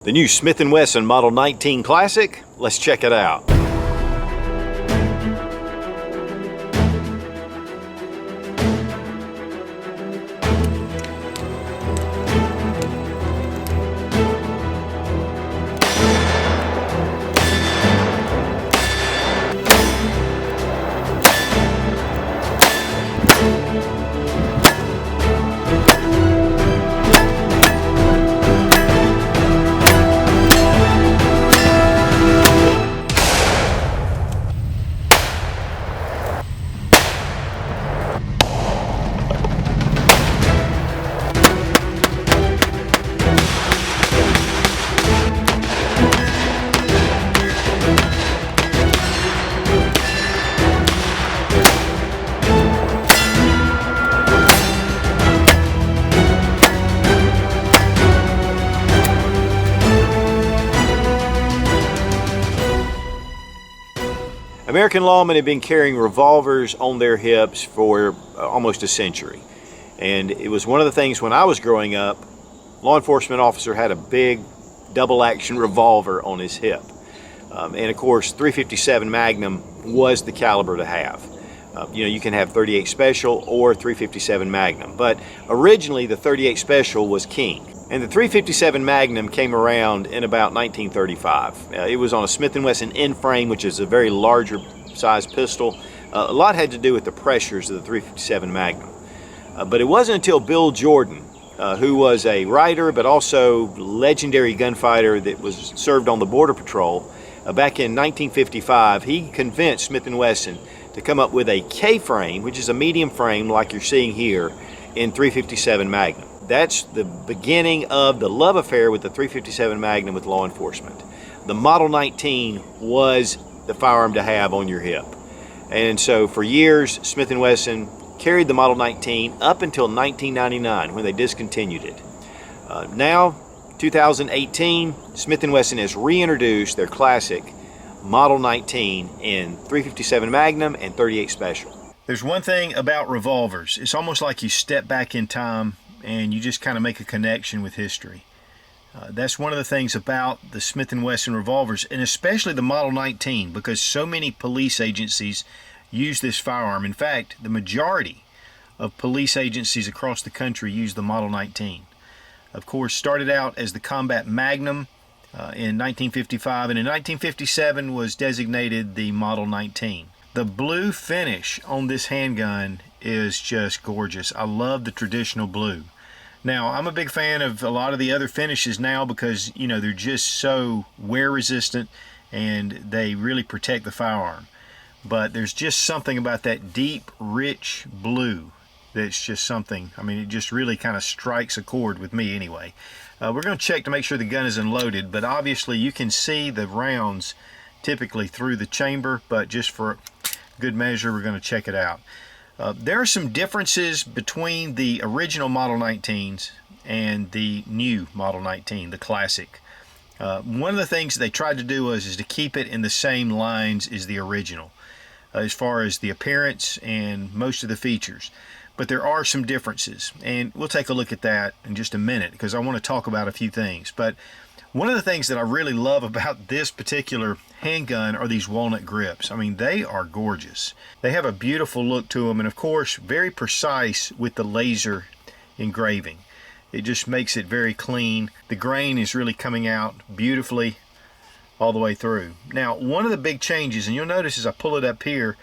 The new Smith & Wesson Model 19 Classic. Let's check it out. American lawmen have been carrying revolvers on their hips for almost a century. And it was one of the things when I was growing up, law enforcement officer had a big double action revolver on his hip. And of course, 357 Magnum was the caliber to have. You can have 38 Special or 357 Magnum, but originally the 38 Special was king. And the 357 Magnum came around in about 1935. It was on a Smith & Wesson N-frame, which is a very larger size pistol. A lot had to do with the pressures of the 357 Magnum. But it wasn't until Bill Jordan, who was a writer but also legendary gunfighter that was served on the Border Patrol, back in 1955, he convinced Smith & Wesson to come up with a K-frame, which is a medium frame like you're seeing here in 357 Magnum. That's the beginning of the love affair with the 357 Magnum with law enforcement. The Model 19 was the firearm to have on your hip. And so for years, Smith & Wesson carried the Model 19 up until 1999 when they discontinued it. Now, 2018, Smith & Wesson has reintroduced their classic Model 19 in 357 Magnum and 38 Special. There's one thing about revolvers. It's almost like you step back in time and you just kind of make a connection with history. That's one of the things about the Smith & Wesson revolvers, and especially the Model 19, because so many police agencies use this firearm. In fact, the majority of police agencies across the country use the Model 19. Of course, started out as the Combat Magnum in 1955, and in 1957 was designated the Model 19. The blue finish on this handgun is just gorgeous. I love the traditional blue. Now, I'm a big fan of a lot of the other finishes now because, they're just so wear resistant and they really protect the firearm. But there's just something about that deep, rich blue that's just something, it just really kind of strikes a chord with me anyway. We're going to check to make sure the gun is unloaded, but obviously you can see the rounds typically through the chamber, but just for good measure, we're going to check it out. There are some differences between the original Model 19s and the new Model 19, the Classic. One of the things they tried to do is to keep it in the same lines as the original, as far as the appearance and most of the features. But there are some differences, and we'll take a look at that in just a minute because I want to talk about a few things. But one of the things that I really love about this particular handgun are these walnut grips. They are gorgeous. They have a beautiful look to them, and of course, very precise with the laser engraving. It just makes it very clean. The grain is really coming out beautifully all the way through. Now, one of the big changes, and you'll notice as I pull it up here,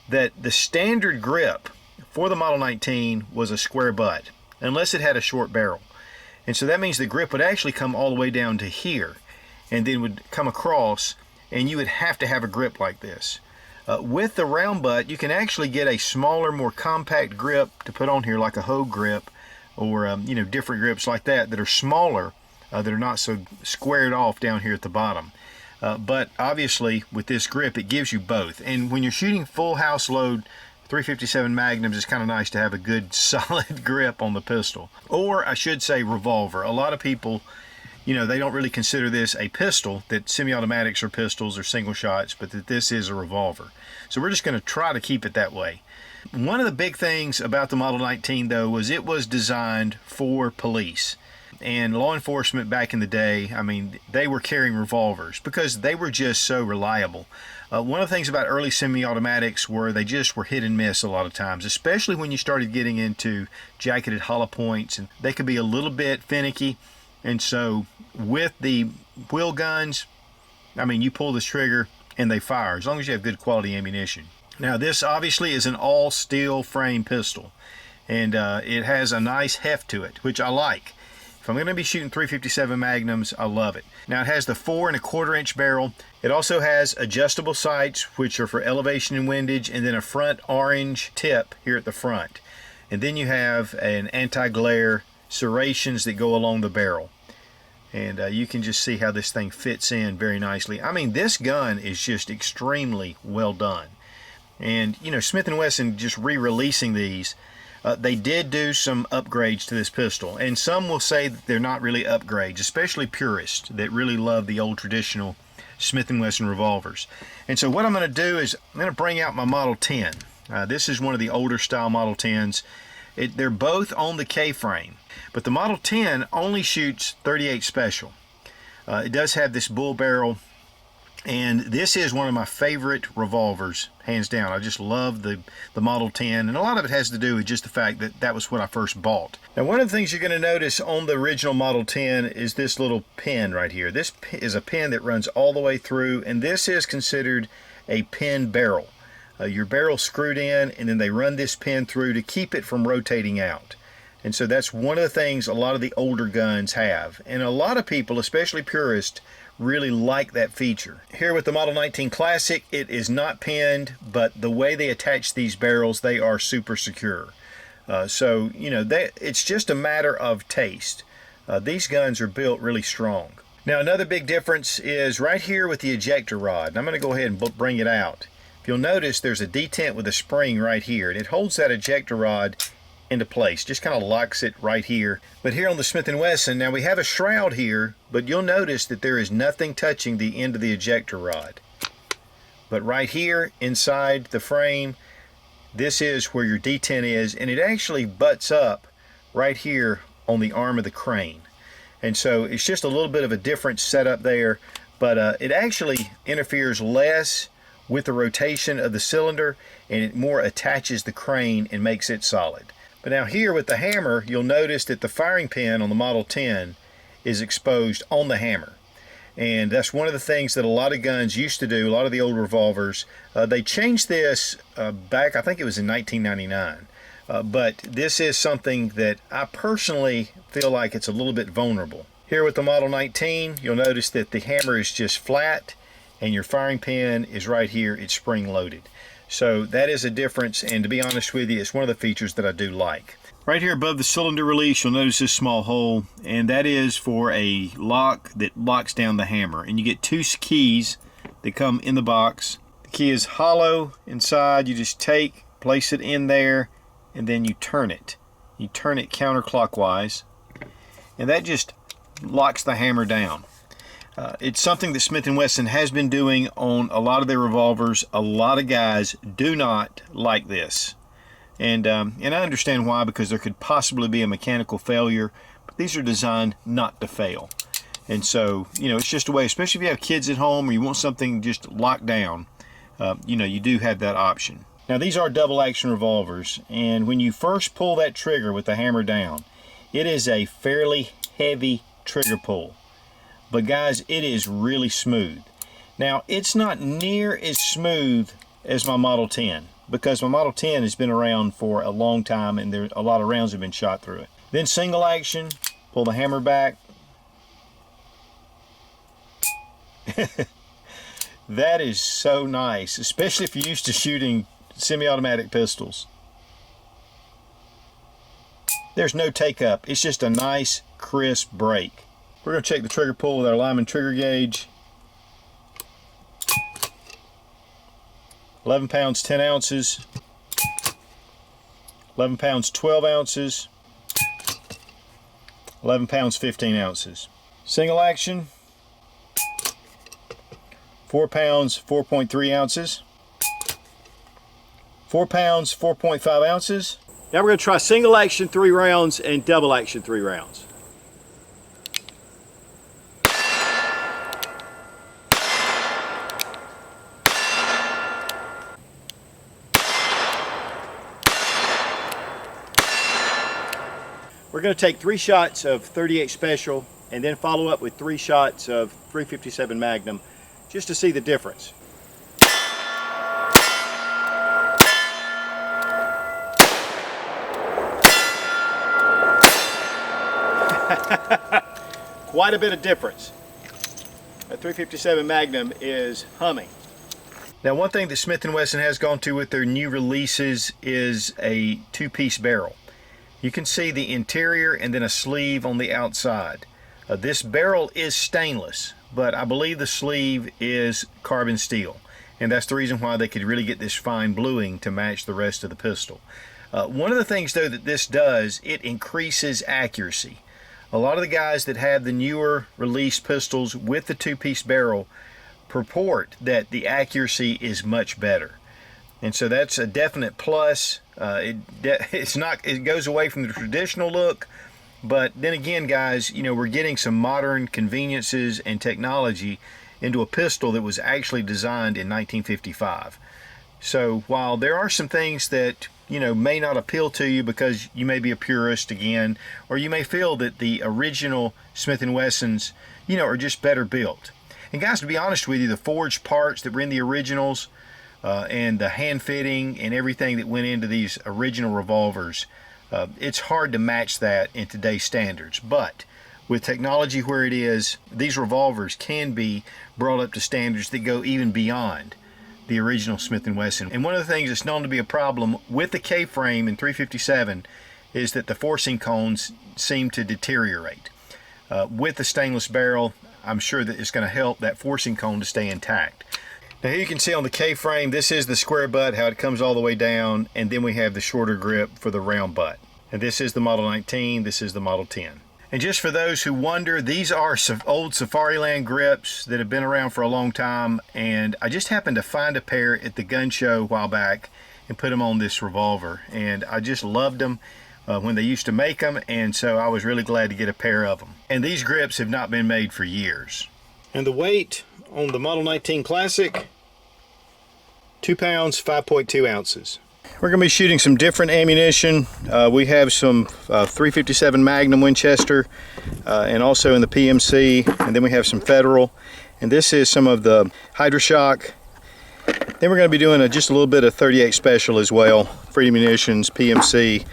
that the standard grip for the Model 19 was a square butt, unless it had a short barrel. And so that means the grip would actually come all the way down to here and then would come across, and you would have to have a grip like this. With the round butt, you can actually get a smaller, more compact grip to put on here, like a Hogue grip or different grips like that are smaller, that are not so squared off down here at the bottom. But obviously with this grip, it gives you both. And when you're shooting full house load 357 Magnums, it's kind of nice to have a good solid grip on the pistol. Or I should say revolver. A lot of people, they don't really consider this a pistol, that semi-automatics are pistols or single shots, but that this is a revolver. So we're just going to try to keep it that way. One of the big things about the Model 19 though was it was designed for police. And law enforcement back in the day, I mean, they were carrying revolvers because they were just so reliable. One of the things about early semi-automatics were they just were hit and miss a lot of times, especially when you started getting into jacketed hollow points, and they could be a little bit finicky. And so with the wheel guns, I mean, you pull this trigger and they fire as long as you have good quality ammunition. Now this obviously is an all steel frame pistol, and it has a nice heft to it, which I like. If I'm going to be shooting .357 Magnums, I love it. Now it has the 4 1/4 inch barrel. It also has adjustable sights, which are for elevation and windage, and then a front orange tip here at the front. And then you have an anti-glare serrations that go along the barrel. And you can just see how this thing fits in very nicely. I mean, this gun is just extremely well done. And you know, Smith & Wesson just re-releasing these, they did do some upgrades to this pistol, and some will say that they're not really upgrades, especially purists that really love the old traditional Smith & Wesson revolvers. And so what I'm going to do is I'm going to bring out my Model 10. This is one of the older style Model 10s. They're both on the K-frame, but the Model 10 only shoots .38 Special. It does have this bull barrel, and this is one of my favorite revolvers, hands down. I just love the Model 10, and a lot of it has to do with just the fact that that was what I first bought. Now, one of the things you're going to notice on the original Model 10 is this little pin right here. This is a pin that runs all the way through, and this is considered a pin barrel. Your barrel's screwed in, and then they run this pin through to keep it from rotating out. And so that's one of the things a lot of the older guns have. And a lot of people, especially purists, really like that feature. Here with the Model 19 Classic, it is not pinned, but the way they attach these barrels, they are super secure. So, you know, it's just a matter of taste. These guns are built really strong. Now, another big difference is right here with the ejector rod. And I'm going to go ahead and bring it out. If you'll notice, there's a detent with a spring right here, and it holds that ejector rod into place, just kind of locks it right here. But here on the Smith & Wesson, now we have a shroud here, but you'll notice that there is nothing touching the end of the ejector rod. But right here inside the frame, this is where your detent is, and it actually butts up right here on the arm of the crane. And so it's just a little bit of a different setup there, but it actually interferes less with the rotation of the cylinder, and it more attaches the crane and makes it solid. But now here with the hammer, you'll notice that the firing pin on the Model 10 is exposed on the hammer. And that's one of the things that a lot of guns used to do, a lot of the old revolvers. They changed this back, I think it was in 1999. But this is something that I personally feel like it's a little bit vulnerable. Here with the Model 19, you'll notice that the hammer is just flat, and your firing pin is right here, it's spring loaded. So that is a difference, and to be honest with you, it's one of the features that I do like. Right here above the cylinder release, you'll notice this small hole, and that is for a lock that locks down the hammer. And you get 2 keys that come in the box. The key is hollow inside. You just place it in there, and then you turn it. You turn it counterclockwise, and that just locks the hammer down. It's something that Smith & Wesson has been doing on a lot of their revolvers. A lot of guys do not like this. And I understand why, because there could possibly be a mechanical failure, but these are designed not to fail. And so, you know, it's just a way, especially if you have kids at home or you want something just locked down, you know, you do have that option. Now, these are double action revolvers, and when you first pull that trigger with the hammer down, it is a fairly heavy trigger pull. But guys, it is really smooth. Now, it's not near as smooth as my Model 10, because my Model 10 has been around for a long time, and a lot of rounds have been shot through it. Then single action, pull the hammer back. That is so nice, especially if you're used to shooting semi-automatic pistols. There's no take up. It's just a nice, crisp break. We're going to check the trigger pull with our Lyman trigger gauge. 11 pounds 10 ounces. 11 pounds 12 ounces. 11 pounds 15 ounces. Single action. 4 pounds 4.3 ounces. 4 pounds 4.5 ounces. Now we're going to try single action 3 rounds and double action 3 rounds. We're going to take 3 shots of 38 Special and then follow up with 3 shots of 357 Magnum just to see the difference. Quite a bit of difference. That 357 Magnum is humming. Now, one thing that Smith & Wesson has gone to with their new releases is a 2-piece barrel. You can see the interior and then a sleeve on the outside. This barrel is stainless, but I believe the sleeve is carbon steel, and that's the reason why they could really get this fine bluing to match the rest of the pistol. One of the things, though, that this does, it increases accuracy. A lot of the guys that have the newer release pistols with the 2-piece barrel purport that the accuracy is much better, and so that's a definite plus. It goes away from the traditional look, but then again, guys, you know, we're getting some modern conveniences and technology into a pistol that was actually designed in 1955. So while there are some things that, you know, may not appeal to you because you may be a purist again, or you may feel that the original Smith & Wessons, you know, are just better built. And guys, to be honest with you, the forged parts that were in the originals and the hand fitting and everything that went into these original revolvers, it's hard to match that in today's standards. But with technology where it is, these revolvers can be brought up to standards that go even beyond the original Smith & Wesson. And one of the things that's known to be a problem with the K-frame in 357 is that the forcing cones seem to deteriorate. With the stainless barrel, I'm sure that it's going to help that forcing cone to stay intact. Now here you can see on the K-frame, this is the square butt, how it comes all the way down, and then we have the shorter grip for the round butt. And this is the Model 19, this is the Model 10. And just for those who wonder, these are old Safariland grips that have been around for a long time, and I just happened to find a pair at the gun show a while back and put them on this revolver, and I just loved them when they used to make them, and so I was really glad to get a pair of them. And these grips have not been made for years. And the weight on the Model 19 Classic, 2 pounds, 5.2 ounces. We're going to be shooting some different ammunition. We have some 357 Magnum Winchester and also in the PMC, and then we have some Federal, and this is some of the Hydroshock. Then we're going to be doing just a little bit of 38 Special as well, Freedom Munitions, PMC,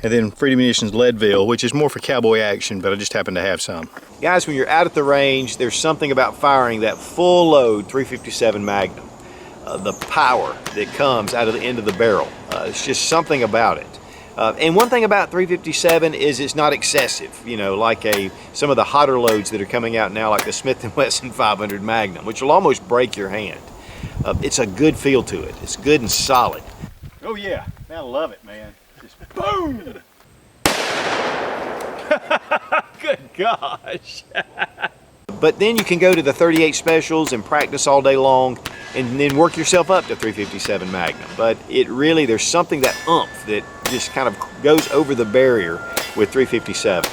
and then Freedom Munitions Leadville, which is more for cowboy action, but I just happen to have some. Guys, when you're out at the range, there's something about firing that full load 357 Magnum. The power that comes out of the end of the barrel. It's just something about it. And one thing about 357 is it's not excessive, you know, like some of the hotter loads that are coming out now, like the Smith & Wesson 500 Magnum, which will almost break your hand. It's a good feel to it. It's good and solid. Oh yeah, I love it, man. Just boom! Good gosh. But then you can go to the 38 Specials and practice all day long and then work yourself up to 357 Magnum. But it really, there's something, that oomph that just kind of goes over the barrier with 357.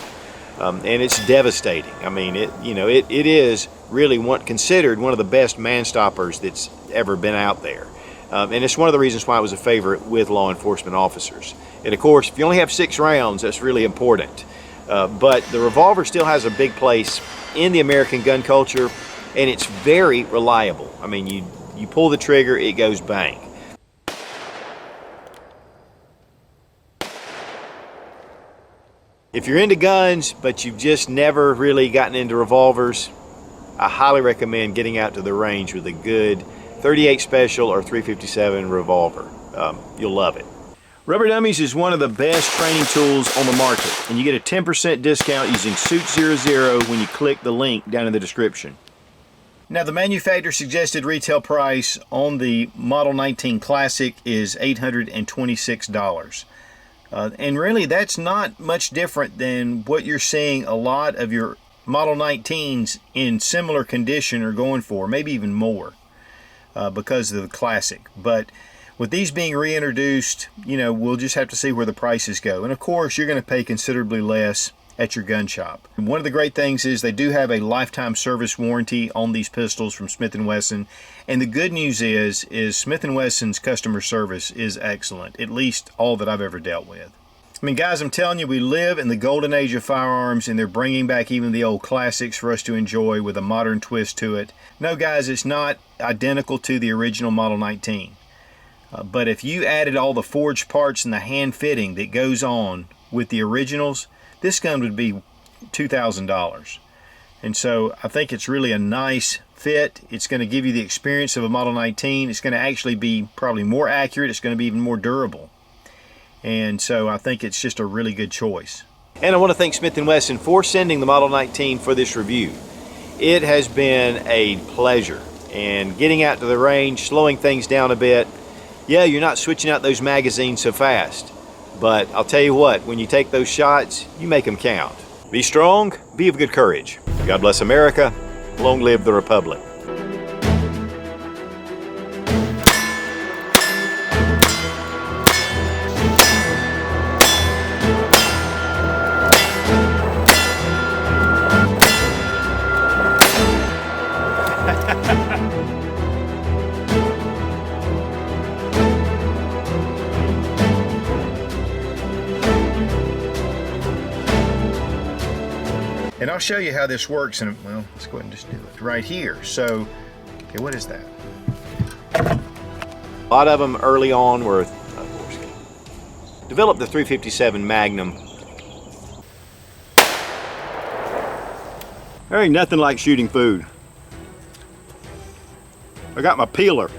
And it's devastating. I mean, it is really considered one of the best man stoppers that's ever been out there. And it's one of the reasons why it was a favorite with law enforcement officers. And of course, if you only have 6 rounds, that's really important. But the revolver still has a big place in the American gun culture, and it's very reliable. I mean, you pull the trigger, it goes bang. If you're into guns, but you've just never really gotten into revolvers, I highly recommend getting out to the range with a good 38 Special or 357 revolver. You'll love it. Rubber Dummies is one of the best training tools on the market, and you get a 10% discount using Suit00 when you click the link down in the description. Now, the manufacturer suggested retail price on the Model 19 Classic is $826. And really, that's not much different than what you're seeing a lot of your Model 19s in similar condition are going for, maybe even more, because of the Classic. But with these being reintroduced, you know, we'll just have to see where the prices go. And of course, you're going to pay considerably less at your gun shop. And one of the great things is they do have a lifetime service warranty on these pistols from Smith & Wesson. And the good news is Smith & Wesson's customer service is excellent, at least all that I've ever dealt with. I mean, guys, I'm telling you, we live in the golden age of firearms, and they're bringing back even the old classics for us to enjoy with a modern twist to it. No, guys, it's not identical to the original Model 19. But if you added all the forged parts and the hand fitting that goes on with the originals, this gun would be $2,000. And so I think it's really a nice fit. It's going to give you the experience of a Model 19. It's going to actually be probably more accurate. It's going to be even more durable. And so I think it's just a really good choice. And I want to thank Smith & Wesson for sending the Model 19 for this review. It has been a pleasure. And getting out to the range, slowing things down a bit. Yeah, you're not switching out those magazines so fast. But I'll tell you what, when you take those shots, you make them count. Be strong, be of good courage. God bless America. Long live the Republic. And I'll show you how this works, and well, let's go ahead and just do it right here. So, okay, what is that? A lot of them early on were developed the 357 Magnum. There ain't nothing like shooting food. I got my peeler.